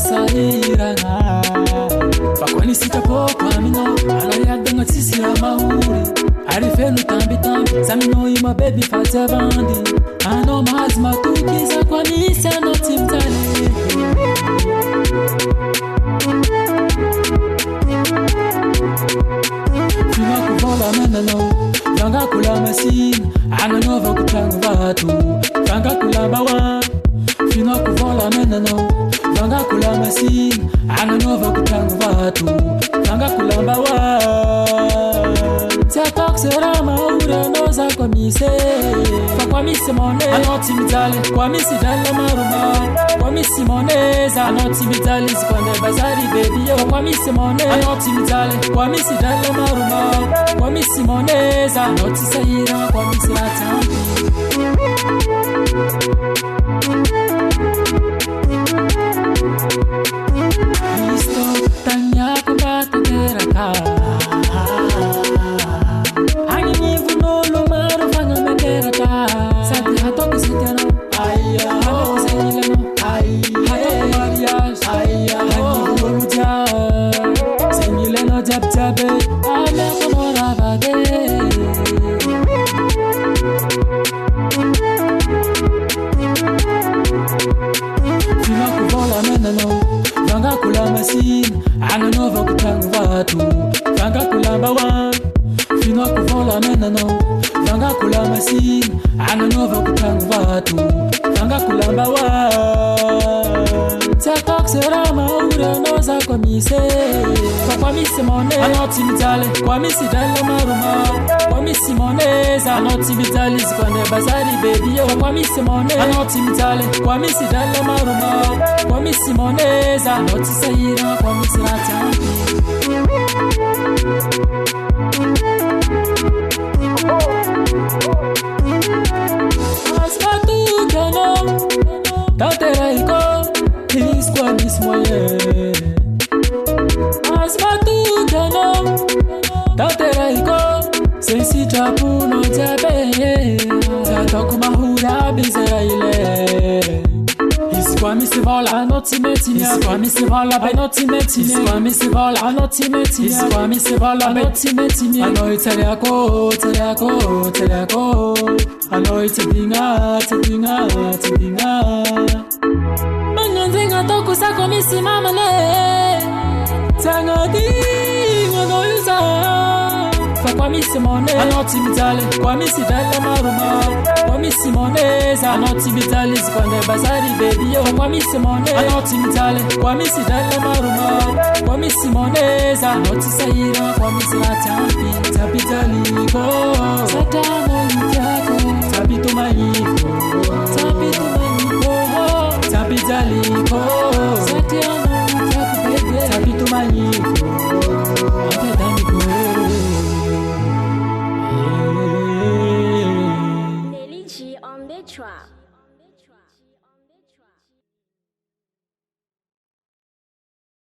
sairanga Fakwani sitapo kwa mino Alayada nga tisira mahuri Arifenu tambi tambi Samino ima baby fata bandi Ano mahazma tukiza kwa misa no timtani Fima kuvola menano Fanga kula masina Anga nova kutanga vatu Fanga kula bawa Fima kuvola menano Fanga kula masina Anga nova kutanga vatu Fanga kula bawa Tiatok sera maura noza kwa mise Kwa misi mone Anoti mitale Kwa misi dala maruma Kwa misi moneza Anoti mitale Sikwande bazari baby yo Kwa misi mone Anoti mitale Kwa misi dala maruma Kwa misi moneza Anoti saira Kwa misi atambi Listo Tanya kumbata teraka Fanga kula masina, anga nova kutanga vatu. Fanga kula bawa, fino kuvola menano. Fanga kula masina, anga nova kutanga vatu. Fanga kula bawa. Tiatok sera maura noza kwa mise. Kwa misi mone, anoti mitale. Kwa misi dala maruma. Kwa misi moneza, anoti mitale. Sikwande bazari baby yo. Kwa misi mone, anoti mitale. Kwa misi dala maruma. Kwa misi moneza, anoti saira. Kwa misi atambi. Asfatu kano, tatera iko. Please kwa miss moye Asfatu kano Tatera iko Sensi chapu no jabe Tatoku mahura bizera ile Iskwa misi vola Anoti meti Iskwa misi vola Anoti meti Iskwa misi vola Anoti meti Iskwa misi vola Anoti meti Anoi teriako Teriako Teriako Anoi tedinga Tedinga Tedinga Nzinga toku sako misi mama ne Tanga dinga noyuza Fa kwa misi mone Anoti mitale Kwa misi dala maruma Kwa misi moneza Anoti mitale Sikwande bazari baby yo Kwa misi mone Anoti mitale Kwa misi dala maruma Kwa misi moneza Anoti saira Kwa misi atambi Tapitaliko